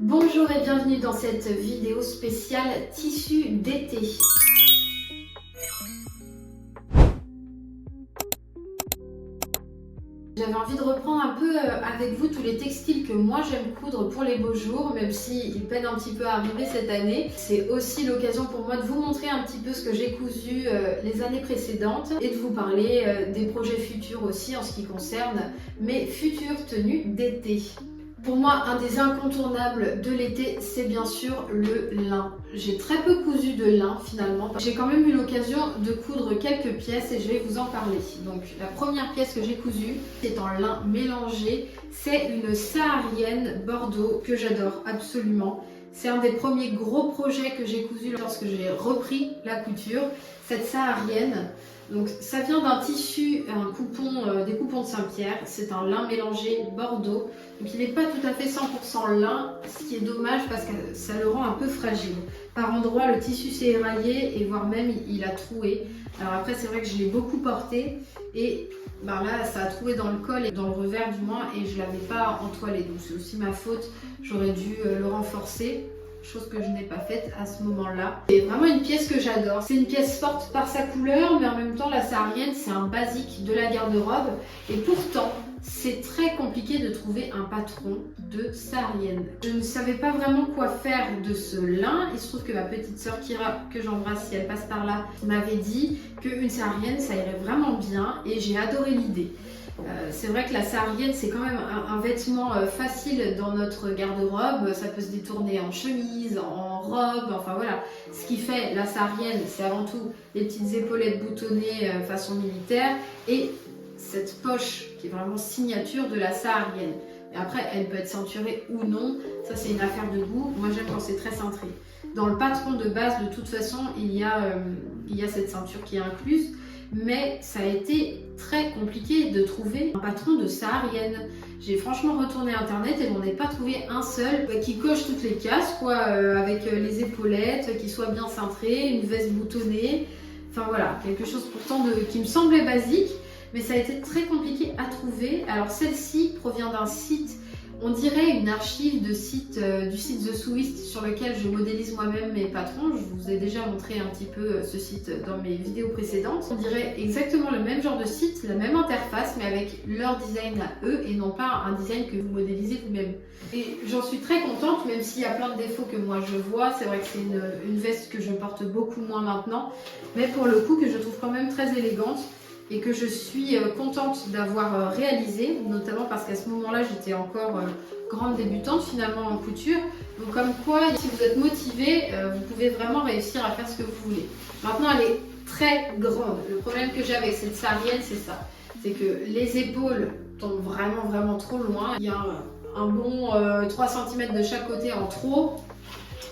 Bonjour et bienvenue dans cette vidéo spéciale tissu d'été. J'avais envie de reprendre un peu avec vous tous les textiles que moi j'aime coudre pour les beaux jours, même s'ils peinent un petit peu à arriver cette année. C'est aussi l'occasion pour moi de vous montrer un petit peu ce que j'ai cousu les années précédentes et de vous parler des projets futurs aussi en ce qui concerne mes futures tenues d'été. Pour moi, un des incontournables de l'été, c'est bien sûr le lin. J'ai très peu cousu de lin finalement. J'ai quand même eu l'occasion de coudre quelques pièces et je vais vous en parler. Donc la première pièce que j'ai cousue, c'est en lin mélangé. C'est une saharienne Bordeaux que j'adore absolument. C'est un des premiers gros projets que j'ai cousu lorsque j'ai repris la couture. Cette saharienne. Donc ça vient d'un tissu, des coupons de Saint-Pierre, c'est un lin mélangé Bordeaux, donc il n'est pas tout à fait 100% lin, ce qui est dommage parce que ça le rend un peu fragile. Par endroits le tissu s'est éraillé et voire même il a troué. Alors après c'est vrai que je l'ai beaucoup porté et là ça a troué dans le col et dans le revers du moins et je ne l'avais pas entoilé, donc c'est aussi ma faute, j'aurais dû le renforcer. Chose que je n'ai pas faite à ce moment-là. C'est vraiment une pièce que j'adore. C'est une pièce forte par sa couleur, mais en même temps, la saharienne, c'est un basique de la garde-robe. Et pourtant, c'est très compliqué de trouver un patron de saharienne. Je ne savais pas vraiment quoi faire de ce lin. Il se trouve que ma petite sœur Kira, que j'embrasse si elle passe par là, m'avait dit qu'une saharienne, ça irait vraiment bien. Et j'ai adoré l'idée. C'est vrai que la saharienne c'est quand même un vêtement facile dans notre garde-robe, ça peut se détourner en chemise, en robe, enfin voilà. Ce qui fait la saharienne c'est avant tout les petites épaulettes boutonnées façon militaire et cette poche qui est vraiment signature de la saharienne. Et après elle peut être ceinturée ou non, ça c'est une affaire de goût, moi j'aime quand c'est très cintré. Dans le patron de base de toute façon il y a cette ceinture qui est incluse. Mais ça a été très compliqué de trouver un patron de saharienne. J'ai franchement retourné internet et j'en ai pas trouvé un seul qui coche toutes les cases, avec les épaulettes, qui soit bien cintré, une veste boutonnée. Enfin voilà, quelque chose pourtant qui me semblait basique, mais ça a été très compliqué à trouver. Alors celle-ci provient d'un site, on dirait une archive du site The Sewist sur lequel je modélise moi-même mes patrons. Je vous ai déjà montré un petit peu ce site dans mes vidéos précédentes. On dirait exactement le même genre de site, la même interface, mais avec leur design à eux et non pas un design que vous modélisez vous-même. Et j'en suis très contente, même s'il y a plein de défauts que moi je vois. C'est vrai que c'est une veste que je porte beaucoup moins maintenant, mais pour le coup que je trouve quand même très élégante. Et que je suis contente d'avoir réalisé, notamment parce qu'à ce moment-là, j'étais encore grande débutante finalement en couture. Donc comme quoi, si vous êtes motivé, vous pouvez vraiment réussir à faire ce que vous voulez. Maintenant, elle est très grande. Le problème que j'ai avec cette saharienne, c'est ça. C'est que les épaules tombent vraiment trop loin. Il y a un bon 3 cm de chaque côté en trop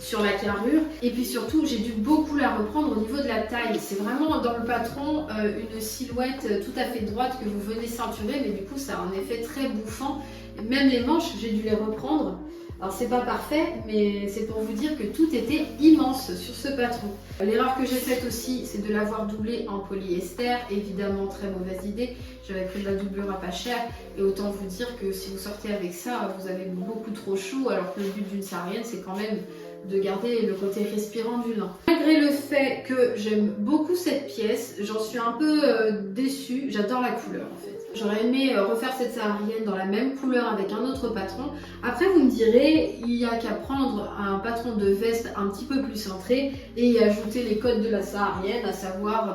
sur la carrure et puis surtout j'ai dû beaucoup la reprendre au niveau de la taille. C'est vraiment dans le patron une silhouette tout à fait droite que vous venez ceinturer, mais du coup ça a un effet très bouffant. Même les manches j'ai dû les reprendre. Alors c'est pas parfait, mais c'est pour vous dire que tout était immense sur ce patron. L'erreur que j'ai faite aussi, c'est de l'avoir doublé en polyester. Évidemment, très mauvaise idée. J'avais pris de la doublure à pas cher. Et autant vous dire que si vous sortez avec ça, vous avez beaucoup trop chaud. Alors que le but d'une saharienne, c'est quand même de garder le côté respirant du lin. Malgré le fait que j'aime beaucoup cette pièce, j'en suis un peu déçue. J'adore la couleur en fait. J'aurais aimé refaire cette saharienne dans la même couleur avec un autre patron. Après vous me direz, il n'y a qu'à prendre un patron de veste un petit peu plus cintré et y ajouter les codes de la saharienne, à savoir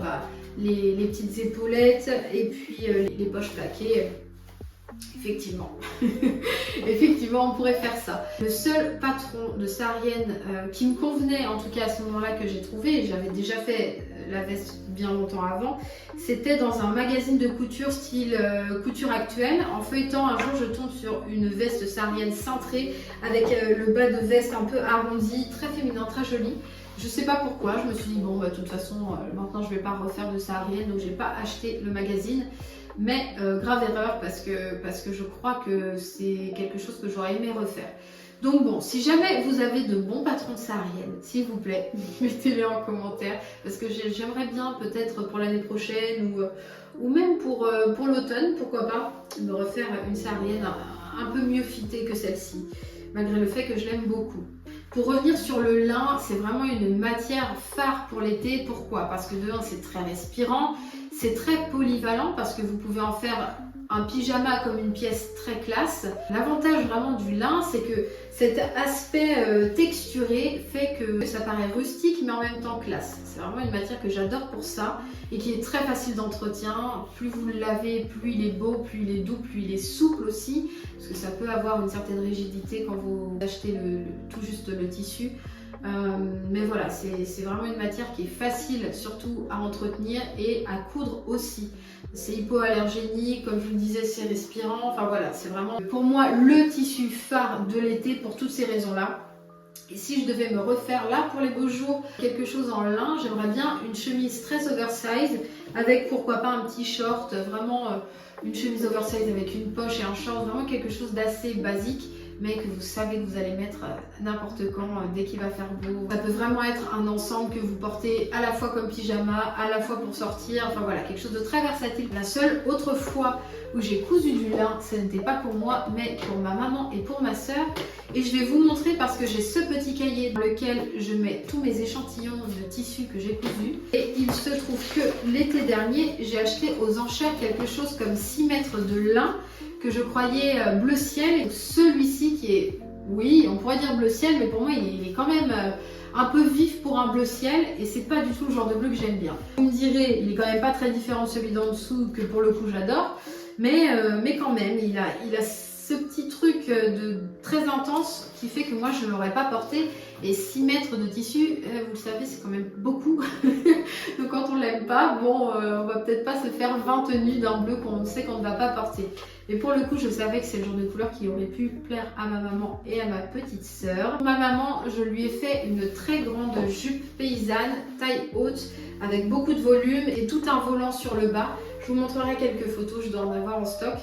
les petites épaulettes et puis les poches plaquées. Effectivement, effectivement, on pourrait faire ça. Le seul patron de saharienne qui me convenait, en tout cas à ce moment-là que j'ai trouvé, et j'avais déjà fait la veste bien longtemps avant, c'était dans un magazine de couture style couture actuelle. En feuilletant, un jour, je tombe sur une veste saharienne cintrée avec le bas de veste un peu arrondi, très féminin, très joli. Je sais pas pourquoi, je me suis dit bon, de toute façon, maintenant je vais pas refaire de saharienne, donc j'ai pas acheté le magazine. Mais grave erreur parce que je crois que c'est quelque chose que j'aurais aimé refaire. Donc bon, si jamais vous avez de bons patrons de saharienne, s'il vous plaît, mettez-les en commentaire parce que j'aimerais bien peut-être pour l'année prochaine ou même pour l'automne, pourquoi pas, me refaire une saharienne un peu mieux fitée que celle-ci. malgré le fait que je l'aime beaucoup. Pour revenir sur le lin, c'est vraiment une matière phare pour l'été. Pourquoi? Parce que de un, c'est très respirant, c'est très polyvalent parce que vous pouvez en faire un pyjama comme une pièce très classe. L'avantage vraiment du lin, c'est que cet aspect texturé fait que ça paraît rustique mais en même temps classe. C'est vraiment une matière que j'adore pour ça et qui est très facile d'entretien. Plus vous le lavez, plus il est beau, plus il est doux, plus il est souple aussi, parce que ça peut avoir une certaine rigidité quand vous achetez tout juste le tissu. Mais voilà, c'est vraiment une matière qui est facile surtout à entretenir et à coudre aussi. C'est hypoallergénique, comme je vous le disais, c'est respirant. Enfin voilà, c'est vraiment pour moi le tissu phare de l'été pour toutes ces raisons-là. Et si je devais me refaire là pour les beaux jours quelque chose en lin, j'aimerais bien une chemise très oversize avec pourquoi pas un petit short, vraiment une chemise oversize avec une poche et un short, vraiment quelque chose d'assez basique, mais que vous savez que vous allez mettre n'importe quand, dès qu'il va faire beau. Ça peut vraiment être un ensemble que vous portez à la fois comme pyjama, à la fois pour sortir, enfin voilà, quelque chose de très versatile. La seule autre fois où j'ai cousu du lin, ce n'était pas pour moi, mais pour ma maman et pour ma soeur. Et je vais vous montrer parce que j'ai ce petit cahier dans lequel je mets tous mes échantillons de tissus que j'ai cousus. Et il se trouve que l'été dernier, j'ai acheté aux enchères quelque chose comme 6 mètres de lin que je croyais bleu ciel. Celui-ci qui est, oui, on pourrait dire bleu ciel, mais pour moi il est quand même un peu vif pour un bleu ciel et c'est pas du tout le genre de bleu que j'aime bien. Vous me direz, il est quand même pas très différent de celui d'en dessous que pour le coup j'adore, mais quand même il a ce petit truc de très intense qui fait que moi je ne l'aurais pas porté. Et 6 mètres de tissu, vous le savez, c'est quand même beaucoup. Donc quand on l'aime pas, bon, on va peut-être pas se faire 20 tenues d'un bleu qu'on sait qu'on ne va pas porter. Mais pour le coup, je savais que c'est le genre de couleur qui aurait pu plaire à ma maman et à ma petite sœur. Pour ma maman, je lui ai fait une très grande jupe paysanne, taille haute, avec beaucoup de volume et tout un volant sur le bas. Je vous montrerai quelques photos, je dois en avoir en stock.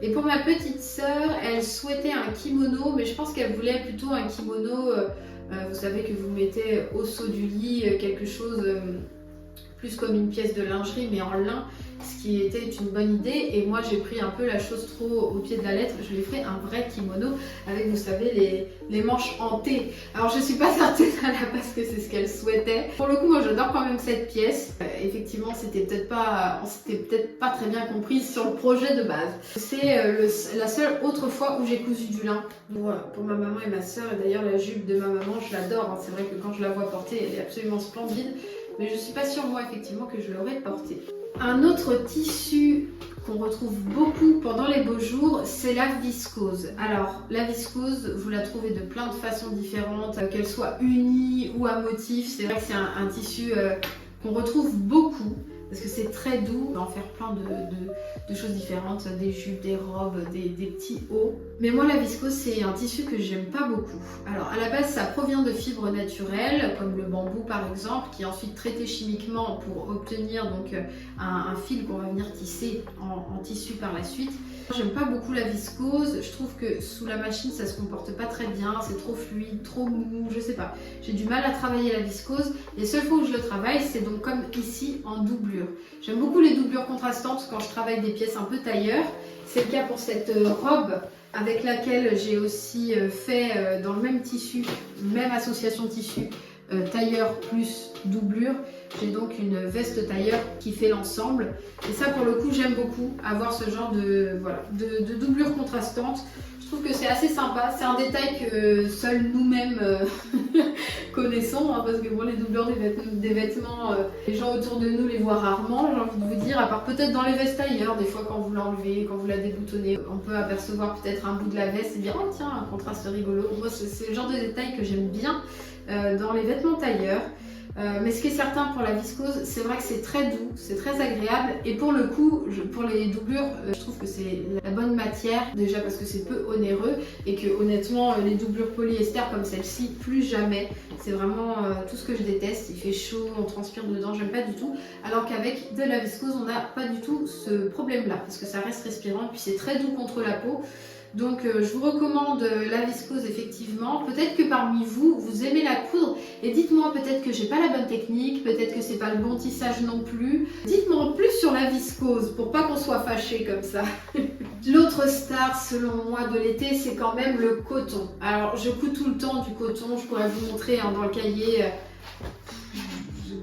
Et pour ma petite sœur, elle souhaitait un kimono, mais je pense qu'elle voulait plutôt un kimono, vous savez que vous mettez au saut du lit, quelque chose plus comme une pièce de lingerie, mais en lin, ce qui était une bonne idée. Et moi, j'ai pris un peu la chose trop au pied de la lettre. Je lui ai fait un vrai kimono avec, vous savez, les manches en T. Alors, je suis pas certaine à la base que c'est ce qu'elle souhaitait. Pour le coup, moi, j'adore quand même cette pièce. Effectivement, on s'était peut-être pas très bien comprise sur le projet de base. C'est la seule autre fois où j'ai cousu du lin pour ma maman et ma soeur. Et d'ailleurs, la jupe de ma maman, je l'adore. C'est vrai que quand je la vois porter, elle est absolument splendide. Mais je suis pas sûre moi effectivement que je l'aurais porté. Un autre tissu qu'on retrouve beaucoup pendant les beaux jours, c'est la viscose. Alors la viscose, vous la trouvez de plein de façons différentes, qu'elle soit unie ou à motif. C'est vrai que c'est un tissu qu'on retrouve beaucoup parce que c'est très doux. On peut en faire plein de choses différentes, des jupes, des robes, des petits hauts. Mais moi la viscose c'est un tissu que j'aime pas beaucoup. Alors à la base ça provient de fibres naturelles comme le bambou par exemple, qui est ensuite traité chimiquement pour obtenir donc un fil qu'on va venir tisser en tissu par la suite. J'aime pas beaucoup la viscose, je trouve que sous la machine ça se comporte pas très bien, c'est trop fluide, trop mou, je sais pas. J'ai du mal à travailler la viscose. Les seules fois où je le travaille c'est donc comme ici en doublure. J'aime beaucoup les doublures contrastantes quand je travaille des pièces un peu tailleur. C'est le cas pour cette robe avec laquelle j'ai aussi fait dans le même tissu, même association tissu, tailleur plus doublure. J'ai donc une veste tailleur qui fait l'ensemble. Et ça pour le coup j'aime beaucoup avoir ce genre de doublure contrastante. Je trouve que c'est assez sympa. C'est un détail que seuls nous-mêmes connaissons, hein, parce que bon, les doublures des vêtements, les gens autour de nous les voient rarement, j'ai envie de vous dire, à part peut-être dans les vestes tailleur, des fois quand vous l'enlevez, quand vous la déboutonnez, on peut apercevoir peut-être un bout de la veste et dire oh tiens, un contraste rigolo. Moi c'est le genre de détail que j'aime bien dans les vêtements tailleur. Mais ce qui est certain pour la viscose, c'est vrai que c'est très doux, c'est très agréable et pour le coup, pour les doublures, je trouve que c'est la bonne matière, déjà parce que c'est peu onéreux et que honnêtement, les doublures polyester comme celle-ci, plus jamais. C'est vraiment tout ce que je déteste, il fait chaud, on transpire dedans, j'aime pas du tout. Alors qu'avec de la viscose, on n'a pas du tout ce problème-là parce que ça reste respirant et puis c'est très doux contre la peau. Donc je vous recommande la viscose effectivement. Peut-être que parmi vous, vous aimez la coudre et dites-moi peut-être que j'ai pas la bonne technique, peut-être que c'est pas le bon tissage non plus. Dites-moi en plus sur la viscose pour pas qu'on soit fâché comme ça. L'autre star selon moi de l'été, c'est quand même le coton. Alors je couds tout le temps du coton, je pourrais vous montrer dans le cahier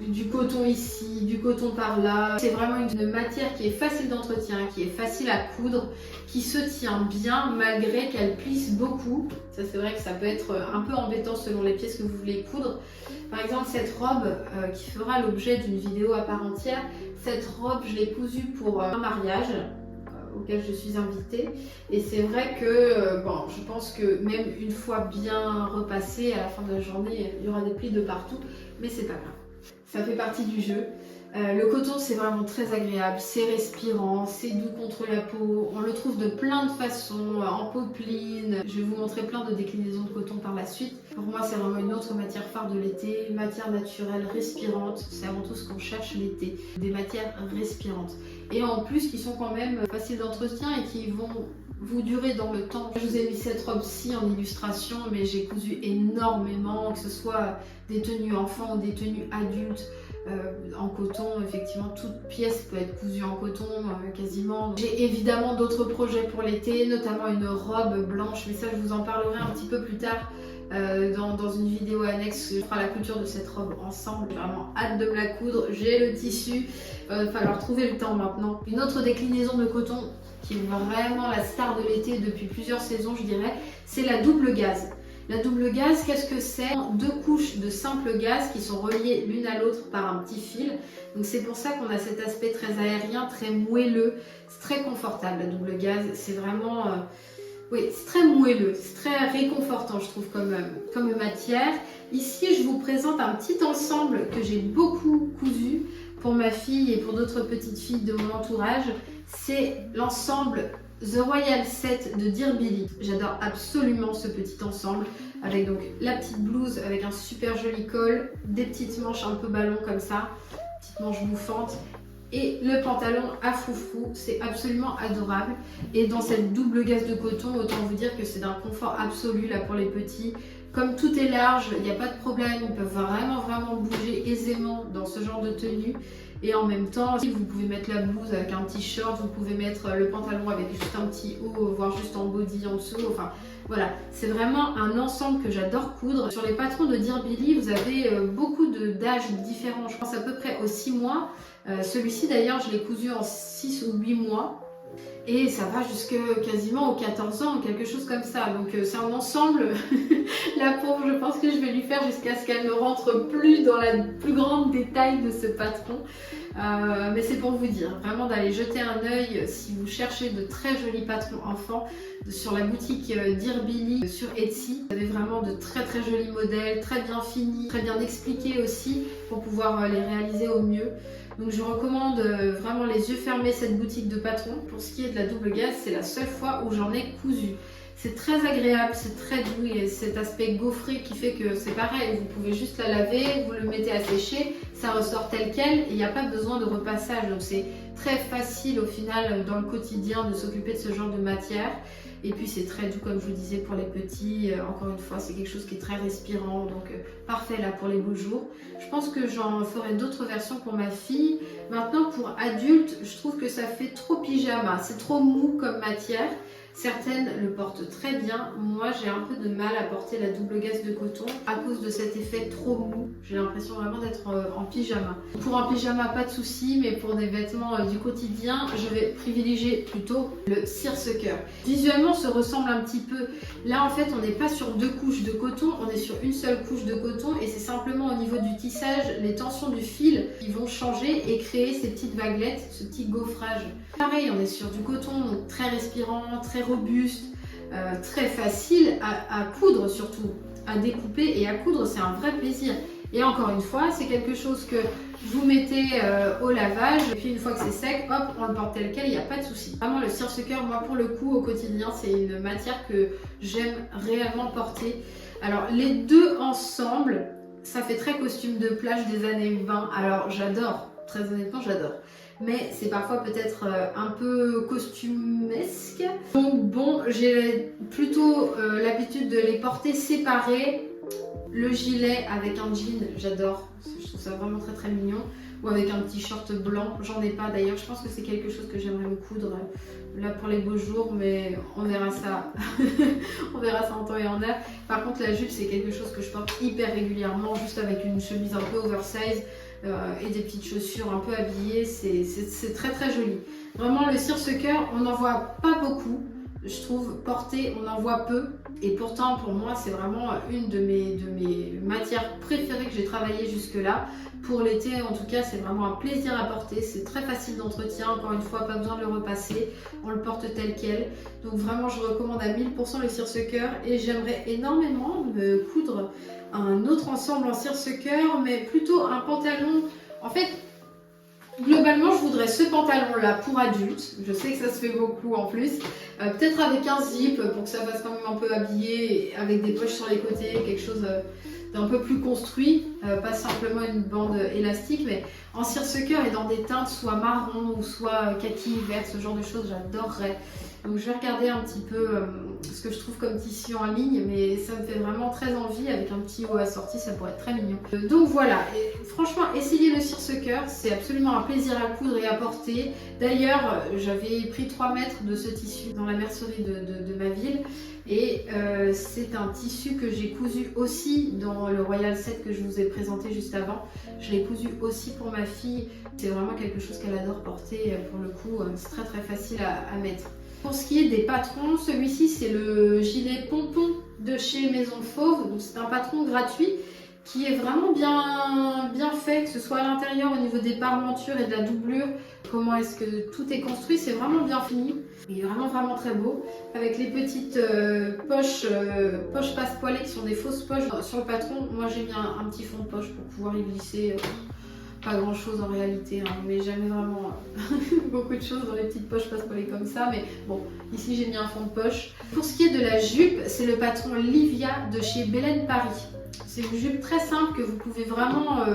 du coton ici, du coton par là. C'est vraiment une matière qui est facile d'entretien, qui est facile à coudre, qui se tient bien malgré qu'elle plisse beaucoup. Ça c'est vrai que ça peut être un peu embêtant selon les pièces que vous voulez coudre. Par exemple cette robe qui fera l'objet d'une vidéo à part entière, cette robe je l'ai cousue pour un mariage auquel je suis invitée et c'est vrai que bon, je pense que même une fois bien repassée à la fin de la journée il y aura des plis de partout, mais c'est pas grave, ça fait partie du jeu. Le coton c'est vraiment très agréable, c'est respirant, c'est doux contre la peau, on le trouve de plein de façons, en popeline, je vais vous montrer plein de déclinaisons de coton par la suite. Pour moi c'est vraiment une autre matière phare de l'été, matière naturelle, respirante, c'est avant tout ce qu'on cherche l'été, des matières respirantes. Et en plus qui sont quand même faciles d'entretien et qui vont vous durer dans le temps. Je vous ai mis cette robe-ci en illustration, mais j'ai cousu énormément, que ce soit des tenues enfants ou des tenues adultes. En coton, effectivement toute pièce peut être cousue en coton quasiment. J'ai évidemment d'autres projets pour l'été, notamment une robe blanche, mais ça je vous en parlerai un petit peu plus tard dans une vidéo annexe. Je ferai la couture de cette robe ensemble, j'ai vraiment hâte de me la coudre, j'ai le tissu, il va falloir trouver le temps maintenant. Une autre déclinaison de coton qui est vraiment la star de l'été depuis plusieurs saisons je dirais, c'est la double gaze. La double gaze, qu'est-ce que c'est? Deux couches de simple gaze qui sont reliées l'une à l'autre par un petit fil. Donc c'est pour ça qu'on a cet aspect très aérien, très moelleux. C'est très confortable la double gaze. C'est vraiment... oui, c'est très moelleux, c'est très réconfortant je trouve comme matière. Ici je vous présente un petit ensemble que j'ai beaucoup cousu pour ma fille et pour d'autres petites filles de mon entourage. C'est l'ensemble The Royal Set de Dear Billy. J'adore absolument ce petit ensemble avec donc la petite blouse avec un super joli col, des petites manches un peu ballon comme ça, petites manches bouffantes et le pantalon à froufrou. C'est absolument adorable et dans cette double gaze de coton, autant vous dire que c'est d'un confort absolu là pour les petits. Comme tout est large, il n'y a pas de problème, ils peuvent vraiment bouger aisément dans ce genre de tenue. Et en même temps, vous pouvez mettre la blouse avec un petit short, vous pouvez mettre le pantalon avec juste un petit haut, voire juste en body en dessous. Enfin voilà, c'est vraiment un ensemble que j'adore coudre. Sur les patrons de Dear Billy, vous avez beaucoup d'âges différents. Je pense à peu près aux 6 mois. Celui-ci d'ailleurs, je l'ai cousu en 6 ou 8 mois. Et ça va jusque quasiment aux 14 ans, quelque chose comme ça. Donc c'est un ensemble, la pauvre, je pense que je vais lui faire jusqu'à ce qu'elle ne rentre plus dans la plus grande détail de ce patron. Mais c'est pour vous dire, vraiment d'aller jeter un œil si vous cherchez de très jolis patrons enfants sur la boutique Dear Billy sur Etsy. Vous avez vraiment de très jolis modèles, très bien finis, très bien expliqués aussi pour pouvoir les réaliser au mieux. Donc je recommande vraiment les yeux fermés cette boutique de patron. Pour ce qui est de la double gaze, c'est la seule fois où j'en ai cousu. C'est très agréable, c'est très doux, il y a cet aspect gaufré qui fait que c'est pareil, vous pouvez juste la laver, vous le mettez à sécher, ça ressort tel quel et il n'y a pas besoin de repassage. Donc c'est très facile au final dans le quotidien de s'occuper de ce genre de matière. Et puis c'est très doux comme je vous disais pour les petits, encore une fois c'est quelque chose qui est très respirant, donc parfait là pour les beaux jours. Je pense que j'en ferai d'autres versions pour ma fille. Maintenant pour adultes, je trouve que ça fait trop pyjama, c'est trop mou comme matière. Certaines le portent très bien, moi j'ai un peu de mal à porter la double gaze de coton à cause de cet effet trop mou. J'ai l'impression vraiment d'être en pyjama. Pour un pyjama pas de souci, mais pour des vêtements du quotidien, je vais privilégier plutôt le seersucker. Visuellement se ressemble un petit peu. Là en fait on n'est pas sur deux couches de coton, on est sur une seule couche de coton et c'est simplement au niveau du tissage, les tensions du fil qui vont changer et créer ces petites vaguelettes, ce petit gaufrage. Pareil, on est sur du coton donc très respirant, très robuste, très facile à coudre surtout, à découper et à coudre c'est un vrai plaisir. Et encore une fois, c'est quelque chose que vous mettez au lavage et puis une fois que c'est sec, hop, on le porte tel quel, il n'y a pas de souci. Vraiment le seersucker, moi pour le coup au quotidien, c'est une matière que j'aime réellement porter. Alors les deux ensemble, ça fait très costume de plage des années 20, alors j'adore, très honnêtement j'adore. Mais c'est parfois peut-être un peu costumesque. Donc bon, j'ai plutôt l'habitude de les porter séparés. Le gilet avec un jean, j'adore, je trouve ça vraiment très mignon. ou avec un t-shirt blanc. J'en ai pas d'ailleurs, je pense que c'est quelque chose que j'aimerais me coudre là pour les beaux jours, mais on verra ça. On verra ça en temps et en heure. Par contre la jupe c'est quelque chose que je porte hyper régulièrement, juste avec une chemise un peu oversize et des petites chaussures un peu habillées, c'est très très joli. Vraiment le seersucker, on n'en voit pas beaucoup. Je trouve porté, on en voit peu, et pourtant pour moi c'est vraiment une de mes matières préférées que j'ai travaillé jusque là. Pour l'été en tout cas c'est vraiment un plaisir à porter, c'est très facile d'entretien, encore une fois pas besoin de le repasser, on le porte tel quel. Donc vraiment je recommande à 1000% le seersucker, et j'aimerais énormément me coudre un autre ensemble en seersucker, mais plutôt un pantalon. En fait globalement, je voudrais ce pantalon-là pour adulte. Je sais que ça se fait beaucoup en plus. Peut-être avec un zip pour que ça fasse quand même un peu habillé, avec des poches sur les côtés, quelque chose d'un peu plus construit. Pas simplement une bande élastique, mais en seersucker et dans des teintes soit marron ou soit kaki, vert, ce genre de choses, j'adorerais. Donc je vais regarder un petit peu ce que je trouve comme tissu en ligne, mais ça me fait vraiment très envie. Avec un petit haut assorti, ça pourrait être très mignon. Donc voilà, et franchement, essayez le seersucker, c'est absolument un plaisir à coudre et à porter. D'ailleurs, j'avais pris 3 mètres de ce tissu dans la mercerie de ma ville, et c'est un tissu que j'ai cousu aussi dans le Royal Set que je vous ai présenté juste avant. Je l'ai cousu aussi pour ma fille. C'est vraiment quelque chose qu'elle adore porter, pour le coup, c'est très très facile à mettre. Pour ce qui est des patrons, celui-ci c'est le gilet pompon de chez Maison Fauve. Donc c'est un patron gratuit qui est vraiment bien fait, que ce soit à l'intérieur au niveau des parmentures et de la doublure, comment est-ce que tout est construit, c'est vraiment bien fini. Il est vraiment très beau, avec les petites poches passe-poilées qui sont des fausses poches sur le patron. Moi j'ai mis un petit fond de poche pour pouvoir y glisser. Pas grand chose en réalité, hein, mais jamais vraiment beaucoup de choses dans les petites poches passe-poilées comme ça, mais bon, ici j'ai mis un fond de poche. Pour ce qui est de la jupe, c'est le patron Livia de chez Belen Paris. C'est une jupe très simple que vous pouvez vraiment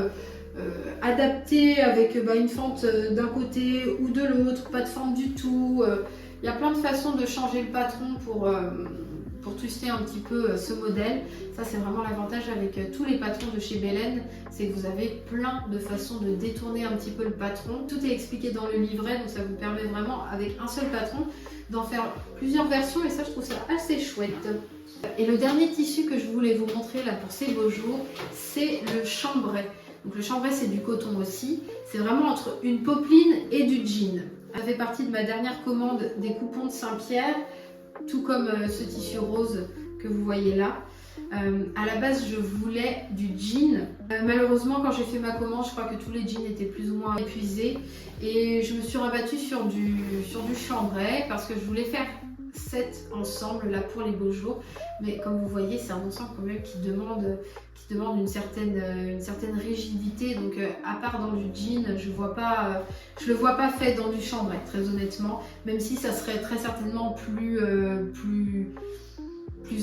adapter avec une fente d'un côté ou de l'autre, pas de fente du tout. Il y a plein de façons de changer le patron pour twister un petit peu ce modèle. Ça c'est vraiment l'avantage avec tous les patrons de chez Belen, c'est que vous avez plein de façons de détourner un petit peu le patron. Tout est expliqué dans le livret, donc ça vous permet vraiment avec un seul patron d'en faire plusieurs versions, et ça je trouve ça assez chouette. Et le dernier tissu que je voulais vous montrer là pour ces beaux jours, c'est le chambray. Donc le chambray c'est du coton aussi, c'est vraiment entre une popeline et du jean. Ça fait partie de ma dernière commande des coupons de Saint-Pierre, tout comme ce tissu rose que vous voyez là. À la base je voulais du jean. Malheureusement quand j'ai fait ma commande, je crois que tous les jeans étaient plus ou moins épuisés, et je me suis rabattue sur du chambray parce que je voulais faire cet ensemble là pour les beaux jours. Mais comme vous voyez, c'est un ensemble quand même qui demande une certaine rigidité, donc à part dans du jean, je le vois pas fait dans du chambray, très honnêtement, même si ça serait très certainement plus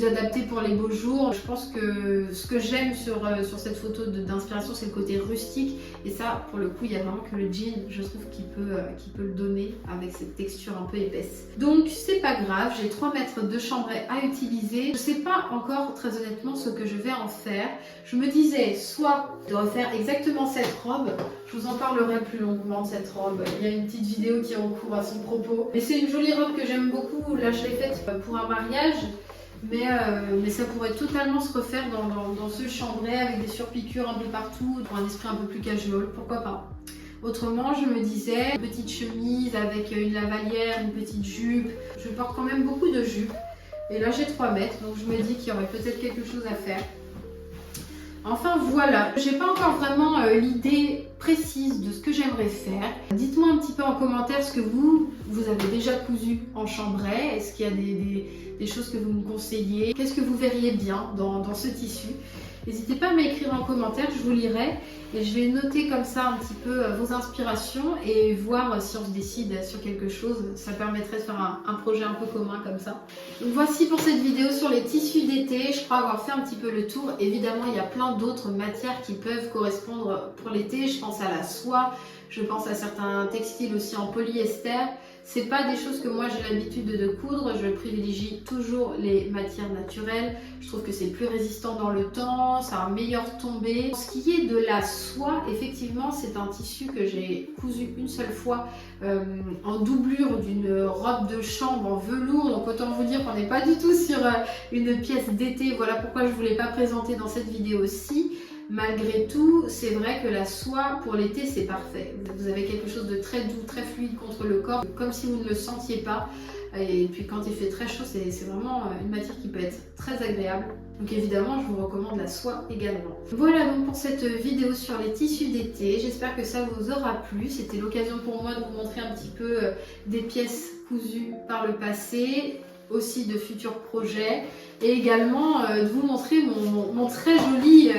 adapté pour les beaux jours. Je pense que ce que j'aime sur cette photo d'inspiration, c'est le côté rustique, et ça pour le coup il y a vraiment que le jean, je trouve, qui peut le donner avec cette texture un peu épaisse. Donc c'est pas grave, j'ai 3 mètres de chambray à utiliser. Je sais pas encore très honnêtement ce que je vais en faire. Je me disais soit de refaire exactement cette robe, je vous en parlerai plus longuement de cette robe, il y a une petite vidéo qui est en cours à son propos, mais c'est une jolie robe que j'aime beaucoup. Là je l'ai faite pour un mariage, mais ça pourrait totalement se refaire dans ce chambray avec des surpiqûres un peu partout, pour un esprit un peu plus casual, pourquoi pas. Autrement, je me disais, une petite chemise avec une lavalière, une petite jupe. Je porte quand même beaucoup de jupes, et là j'ai 3 mètres, donc je me dis qu'il y aurait peut-être quelque chose à faire. Enfin voilà, j'ai pas encore vraiment l'idée précise de ce que j'aimerais faire. Dites-moi un petit peu en commentaire ce que vous avez déjà cousu en chambray. Est-ce qu'il y a des choses que vous me conseillez? Qu'est-ce que vous verriez bien dans ce tissu? N'hésitez pas à m'écrire en commentaire, je vous lirai, et je vais noter comme ça un petit peu vos inspirations et voir si on se décide sur quelque chose. Ça permettrait de faire un projet un peu commun comme ça. Donc voici pour cette vidéo sur les tissus d'été. Je crois avoir fait un petit peu le tour. Évidemment, il y a plein d'autres matières qui peuvent correspondre pour l'été. Je pense à la soie, je pense à certains textiles aussi en polyester. C'est pas des choses que moi j'ai l'habitude de coudre, je privilégie toujours les matières naturelles. Je trouve que c'est plus résistant dans le temps, ça a un meilleur tombé. Ce qui est de la soie, effectivement, c'est un tissu que j'ai cousu une seule fois en doublure d'une robe de chambre en velours. Donc autant vous dire qu'on n'est pas du tout sur une pièce d'été. Voilà pourquoi je ne voulais pas présenter dans cette vidéo-ci. Malgré tout, c'est vrai que la soie pour l'été c'est parfait. Vous avez quelque chose de très doux, très fluide contre le corps, comme si vous ne le sentiez pas. Et puis quand il fait très chaud, c'est vraiment une matière qui peut être très agréable. Donc évidemment, je vous recommande la soie également. Voilà donc pour cette vidéo sur les tissus d'été. J'espère que ça vous aura plu. C'était l'occasion pour moi de vous montrer un petit peu des pièces cousues par le passé, aussi de futurs projets, et également de vous montrer mon très joli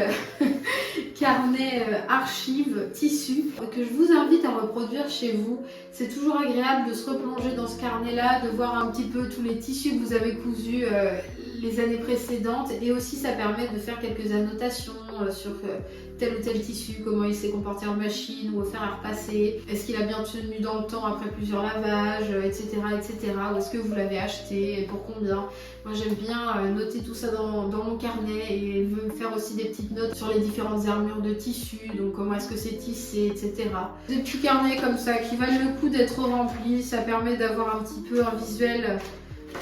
carnet archive tissu que je vous invite à reproduire chez vous. C'est toujours agréable de se replonger dans ce carnet là, de voir un petit peu tous les tissus que vous avez cousus les années précédentes, et aussi ça permet de faire quelques annotations sur tel ou tel tissu, comment il s'est comporté en machine ou au fer à repasser, est-ce qu'il a bien tenu dans le temps après plusieurs lavages, etc. etc. Où est-ce que vous l'avez acheté et pour combien. Moi j'aime bien noter tout ça dans mon carnet et me faire aussi des petites notes sur les différentes armures de tissu, donc comment est-ce que c'est tissé, etc. Des petits carnets comme ça qui valent le coup d'être remplis, ça permet d'avoir un petit peu un visuel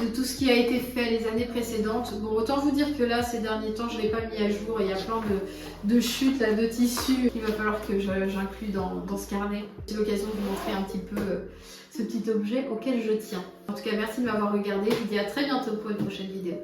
de tout ce qui a été fait les années précédentes. Bon, autant vous dire que là, ces derniers temps, je ne l'ai pas mis à jour. Il y a plein de chutes là, de tissus qu'il va falloir que j'inclue dans ce carnet. C'est l'occasion de vous montrer un petit peu ce petit objet auquel je tiens. En tout cas, merci de m'avoir regardé. Je vous dis à très bientôt pour une prochaine vidéo.